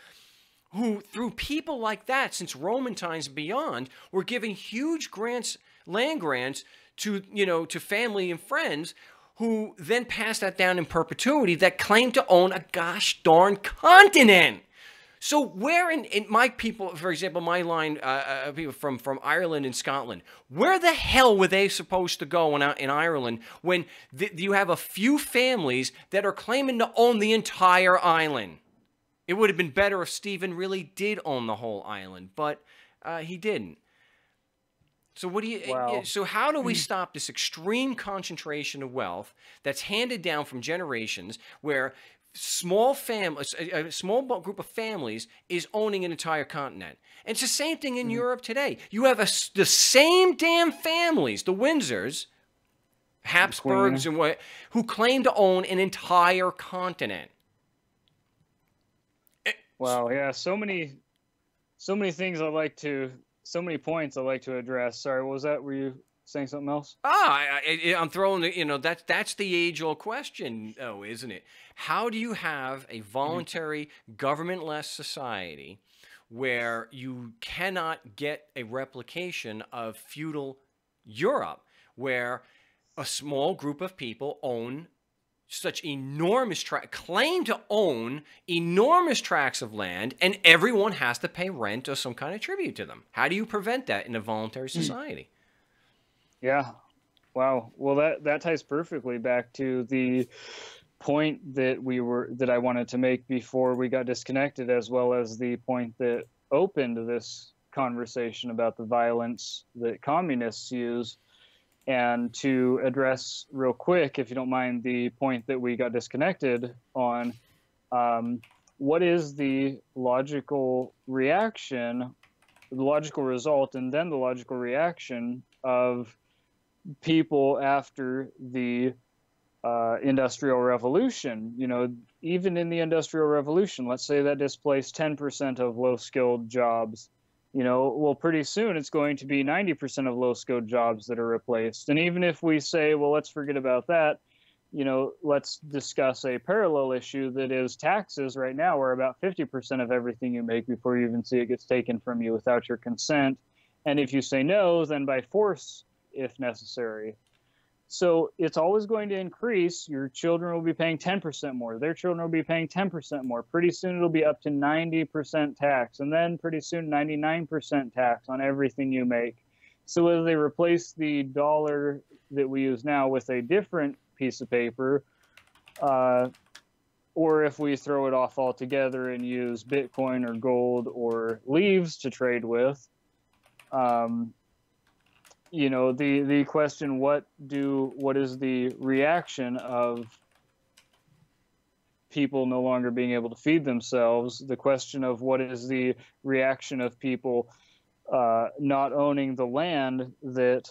who through people like that, since Roman times and beyond, were giving huge grants, land grants to, to family and friends, who then passed that down in perpetuity, that claimed to own a gosh darn continent. So where in my people, for example, my line, people from Ireland and Scotland, where the hell were they supposed to go in Ireland when you have a few families that are claiming to own the entire island? It would have been better if Stephen really did own the whole island, but he didn't. So what do you? Wow. So how do we stop this extreme concentration of wealth that's handed down from generations, where small families, a small group of families, is owning an entire continent? And it's the same thing in Europe today. You have the same damn families, the Windsors, Habsburgs, and what, who claim to own an entire continent. Wow. Yeah. So many things so many points I'd like to address. Sorry, what was that? Were you saying something else? I'm throwing, that's the age-old question, though, isn't it? How do you have a voluntary, government-less society where you cannot get a replication of feudal Europe, where a small group of people own such enormous claim to own enormous tracts of land, and everyone has to pay rent or some kind of tribute to them? How do you prevent that in a voluntary society? Yeah. Wow. Well, that ties perfectly back to the point that I wanted to make before we got disconnected, as well as the point that opened this conversation about the violence that communists use. And to address real quick, if you don't mind, the point that we got disconnected on, what is the logical reaction, the logical result, and then the logical reaction of people after the Industrial Revolution? Even in the Industrial Revolution, let's say that displaced 10% of low-skilled jobs. Well, pretty soon it's going to be 90% of low-skilled jobs that are replaced. And even if we say, well, let's forget about that, let's discuss a parallel issue that is taxes. Right now, we're about 50% of everything you make before you even see it gets taken from you without your consent. And if you say no, then by force, if necessary. So it's always going to increase. Your children will be paying 10% more. Their children will be paying 10% more. Pretty soon it'll be up to 90% tax. And then pretty soon 99% tax on everything you make. So whether they replace the dollar that we use now with a different piece of paper, or if we throw it off altogether and use Bitcoin or gold or leaves to trade with, the question, what is the reaction of people no longer being able to feed themselves? The question of what is the reaction of people not owning the land that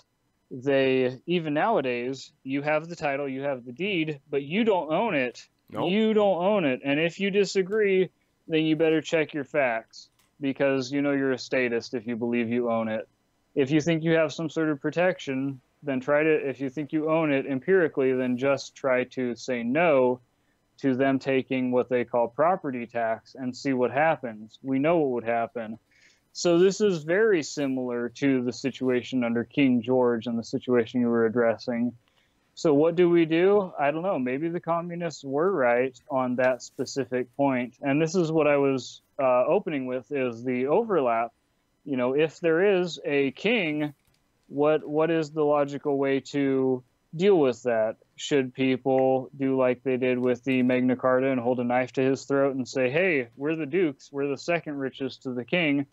they, even nowadays, you have the title, you have the deed, but you don't own it. Nope. You don't own it. And if you disagree, then you better check your facts, because you're a statist if you believe you own it. If you think you have some sort of protection, then try to, if you think you own it empirically, then just try to say no to them taking what they call property tax and see what happens. We know what would happen. So this is very similar to the situation under King George and the situation you were addressing. So what do we do? I don't know. Maybe the communists were right on that specific point. And this is what I was opening with, is the overlap. You know, if there is a king, what is the logical way to deal with that? Should people do like they did with the Magna Carta and hold a knife to his throat and say, hey, we're the dukes, we're the second richest to the king,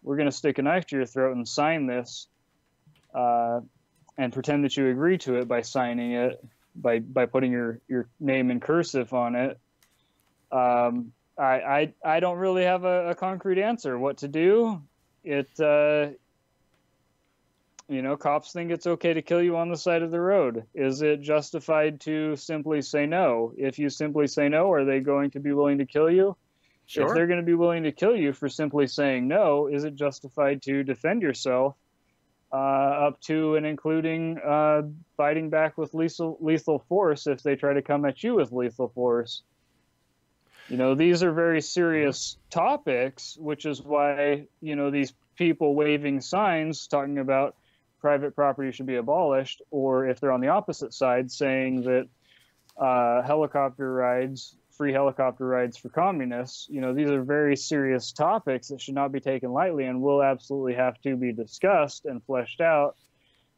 we're going to stick a knife to your throat and sign this, and pretend that you agree to it by signing it, by putting your name in cursive on it? I don't really have a concrete answer what to do. You know, cops think it's okay to kill you on the side of the road. Is it justified to simply say no? If you simply say no, are they going to be willing to kill you? Sure. If they're going to be willing to kill you for simply saying no, is it justified to defend yourself up to and including fighting back with lethal force if they try to come at you with lethal force? You know, these are very serious topics, which is why, you know, these people waving signs talking about private property should be abolished, or if they're on the opposite side saying that free helicopter rides for communists, you know, these are very serious topics that should not be taken lightly and will absolutely have to be discussed and fleshed out.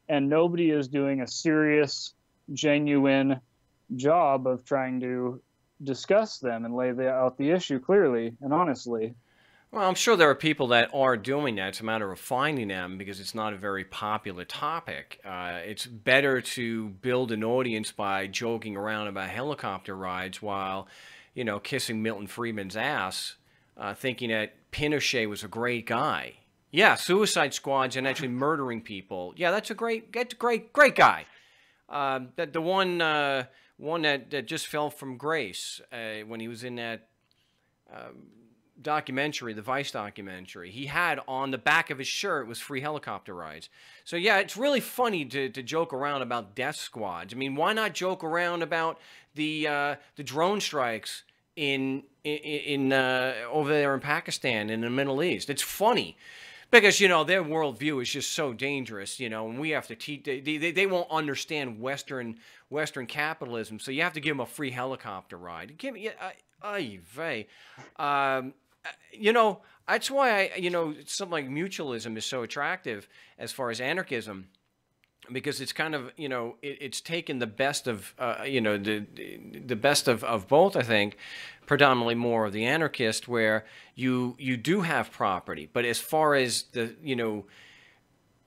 And nobody is doing a serious, genuine job of trying to discuss them and lay out the issue clearly and honestly. Well, I'm sure there are people that are doing that. It's a matter of finding them, because it's not a very popular topic. It's better to build an audience by joking around about helicopter rides while, you know, kissing Milton Friedman's ass, thinking that Pinochet was a great guy. Yeah, suicide squads and actually murdering people. Yeah, that's a great guy. That the one that just fell from grace when he was in that documentary, the Vice documentary. He had on the back of his shirt was free helicopter rides. So yeah, it's really funny to joke around about death squads. I mean, why not joke around about the drone strikes in over there in Pakistan, in the Middle East? It's funny because, you know, their worldview is just so dangerous, you know, and we have to teach. They won't understand Western capitalism, so you have to give them a free helicopter ride. Give me, you know, that's why something like mutualism is so attractive as far as anarchism, because it's kind of, you know, it's taken the best of, you know, the best of both, I think, predominantly more of the anarchist, where you do have property, but as far as the, you know,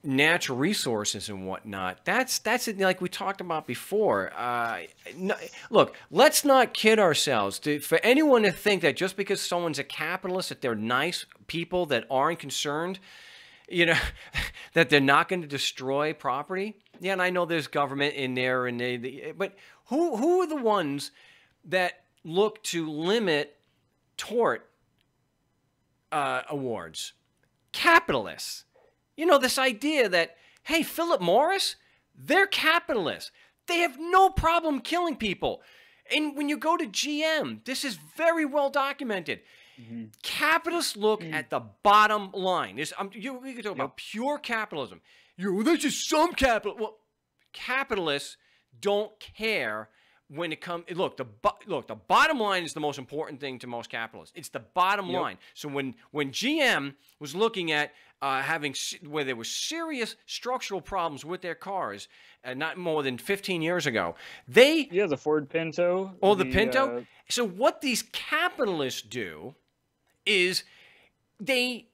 natural resources and whatnot, that's it, like we talked about before. No, look, let's not kid ourselves. For anyone to think that just because someone's a capitalist, that they're nice people that aren't concerned, you know, that they're not going to destroy property. Yeah, and I know there's government in there, and but who are the ones that look to limit tort awards? Capitalists. You know, this idea that, hey, Philip Morris, they're capitalists. They have no problem killing people. And when you go to GM, this is very well documented. Mm-hmm. Capitalists look at the bottom line. We can talk about pure capitalism. That's just some capital. Well, capitalists don't care when it comes. Look, the bottom line is the most important thing to most capitalists. It's the bottom line. So when GM was looking at where there were serious structural problems with their cars, not more than 15 years ago, the Ford Pinto. Oh, the Pinto. So what these capitalists do is they,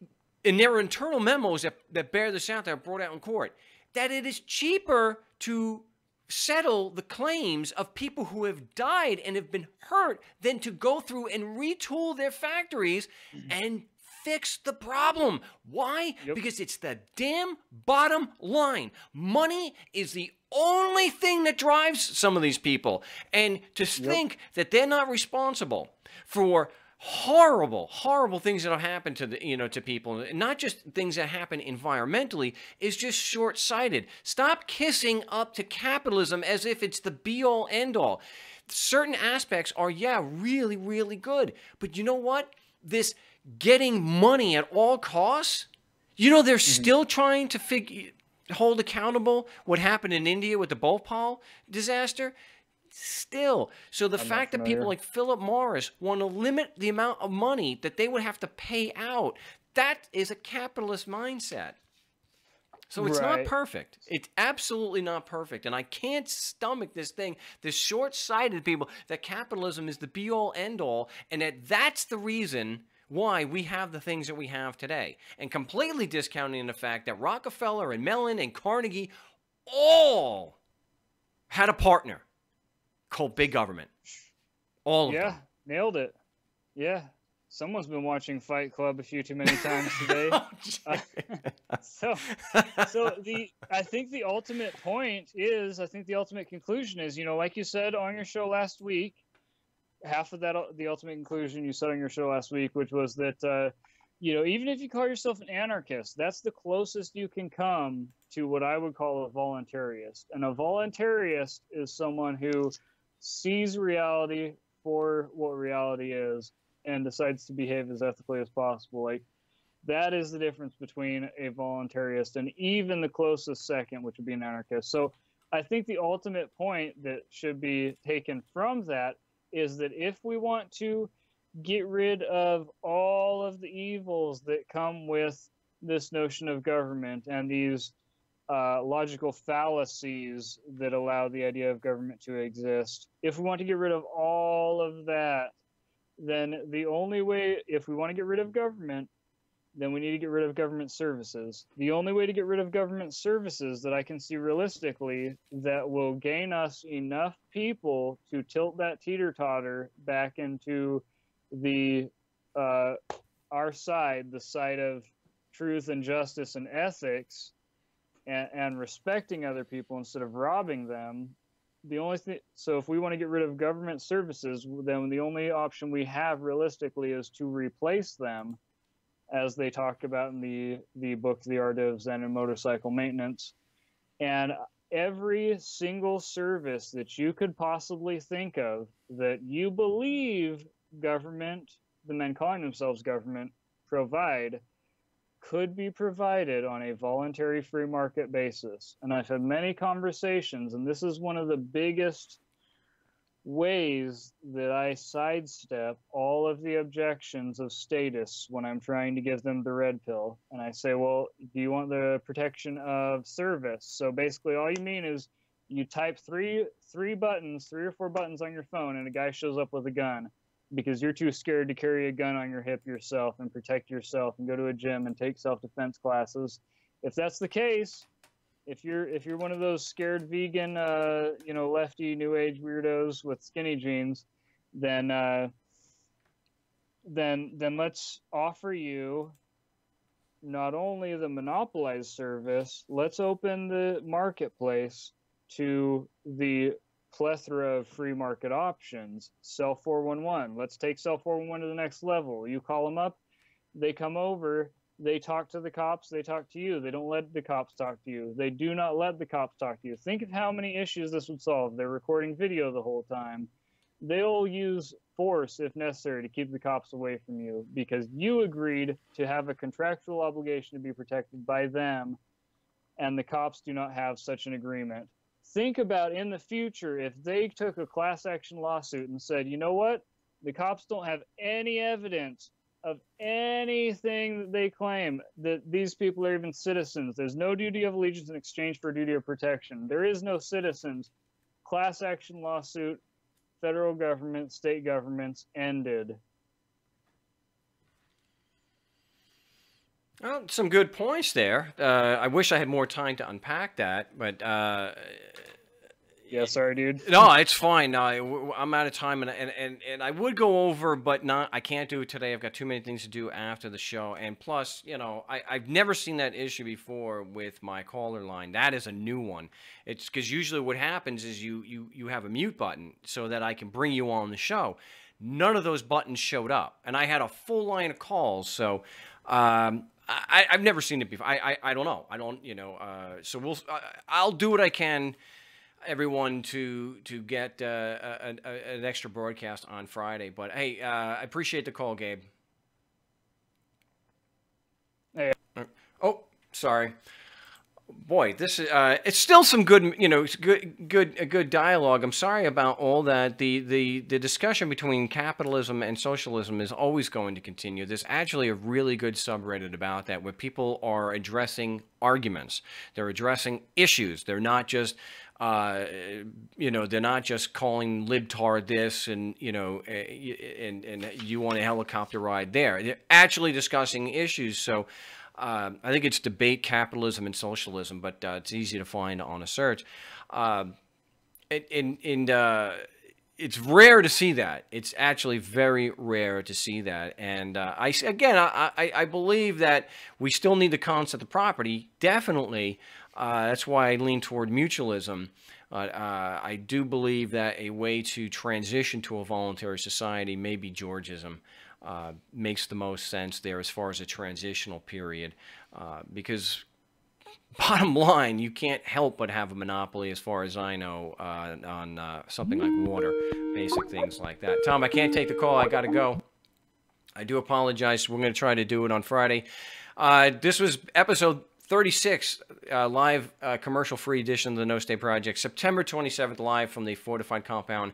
in their internal memos that bear this out, that are brought out in court, that it is cheaper to settle the claims of people who have died and have been hurt than to go through and retool their factories and fix the problem. Why? Because it's the damn bottom line. Money is the only thing that drives some of these people. And to think that they're not responsible for horrible, horrible things that'll happen to to people, not just things that happen environmentally, is just short-sighted. Stop kissing up to capitalism as if it's the be-all, end-all. Certain aspects are, yeah, really, really good. But you know what? This getting money at all costs, they're still trying to hold accountable what happened in India with the Bhopal disaster. Still. So the fact that people like Philip Morris want to limit the amount of money that they would have to pay out, that is a capitalist mindset. So it's not perfect. It's absolutely not perfect. And I can't stomach this short-sighted people, that capitalism is the be-all, end-all, and that's the reason why we have the things that we have today. And completely discounting the fact that Rockefeller and Mellon and Carnegie all had a partner called big government. All of them. Yeah, nailed it. Yeah. Someone's been watching Fight Club a few too many times today. I think the ultimate point is, I think the ultimate conclusion is, like you said on your show last week, half of that, the ultimate conclusion you said on your show last week, which was that, even if you call yourself an anarchist, that's the closest you can come to what I would call a voluntarist. And a voluntarist is someone who sees reality for what reality is and decides to behave as ethically as possible. Like, that is the difference between a voluntarist and even the closest second, which would be an anarchist. So I think the ultimate point that should be taken from that is that if we want to get rid of all of the evils that come with this notion of government and these logical fallacies that allow the idea of government to exist, if we want to get rid of all of that, then the only way, if we want to get rid of government, then we need to get rid of government services. The only way to get rid of government services that I can see realistically that will gain us enough people to tilt that teeter-totter back into the our side, the side of truth and justice and ethics, and respecting other people instead of robbing them. The only thing, so if we want to get rid of government services, then the only option we have realistically is to replace them, as they talk about in the book, The Art of Zen and Motorcycle Maintenance. And every single service that you could possibly think of that you believe government, the men calling themselves government, provide, could be provided on a voluntary free market basis. And I've had many conversations, and this is one of the biggest ways that I sidestep all of the objections of statists when I'm trying to give them the red pill. And I say, well, do you want the protection of service? So basically all you mean is you type three or four buttons on your phone and a guy shows up with a gun because you're too scared to carry a gun on your hip yourself and protect yourself and go to a gym and take self-defense classes. If that's the case, if you're one of those scared vegan, lefty new age weirdos with skinny jeans, then let's offer you not only the monopolized service, let's open the marketplace to the plethora of free market options. Cell 411. Let's take Cell 411 to the next level. You call them up, they come over. They talk to the cops, they talk to you. They don't let the cops talk to you. They do not let the cops talk to you. Think of how many issues this would solve. They're recording video the whole time. They'll use force if necessary to keep the cops away from you because you agreed to have a contractual obligation to be protected by them, and the cops do not have such an agreement. Think about in the future if they took a class action lawsuit and said, you know what? The cops don't have any evidence of anything that they claim that these people are even citizens. There's no duty of allegiance in exchange for a duty of protection. There is no citizens. Class action lawsuit, federal government, state governments ended. Well, some good points there. I wish I had more time to unpack that, but yeah, sorry, dude. No, it's fine. I'm out of time, and I would go over, but I can't do it today. I've got too many things to do after the show, and plus, I've never seen that issue before with my caller line. That is a new one. It's because usually what happens is you have a mute button so that I can bring you on the show. none of those buttons showed up, and I had a full line of calls. So I've never seen it before. I don't know. I don't, so I'll do what I can, everyone, to get an extra broadcast on Friday. But hey, I appreciate the call, Gabe. Hey. Oh, sorry. Boy, this is it's still some good, good dialogue. I'm sorry about all that. The discussion between capitalism and socialism is always going to continue. There's actually a really good subreddit about that, where people are addressing arguments. They're addressing issues. They're not just they're not just calling libtard this and and you want a helicopter ride there. They're actually discussing issues. So I think it's Debate Capitalism and Socialism, but it's easy to find on a search. It's rare to see that. It's actually very rare to see that. And I believe that we still need the concept of property. Definitely. That's why I lean toward mutualism. I do believe that a way to transition to a voluntary society may be Georgism. Makes the most sense there as far as a transitional period, because bottom line, you can't help but have a monopoly, as far as I know, on something like water, basic things like that. Tom, I can't take the call. I got to go. I do apologize. We're going to try to do it on Friday. This was episode 36, live commercial-free edition of the No State Project, September 27th, live from the fortified compound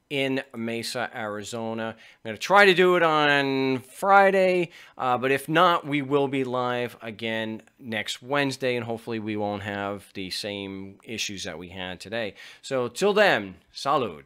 in Mesa, Arizona. I'm going to try to do it on Friday, but if not, we will be live again next Wednesday, and hopefully we won't have the same issues that we had today. So till then, salud.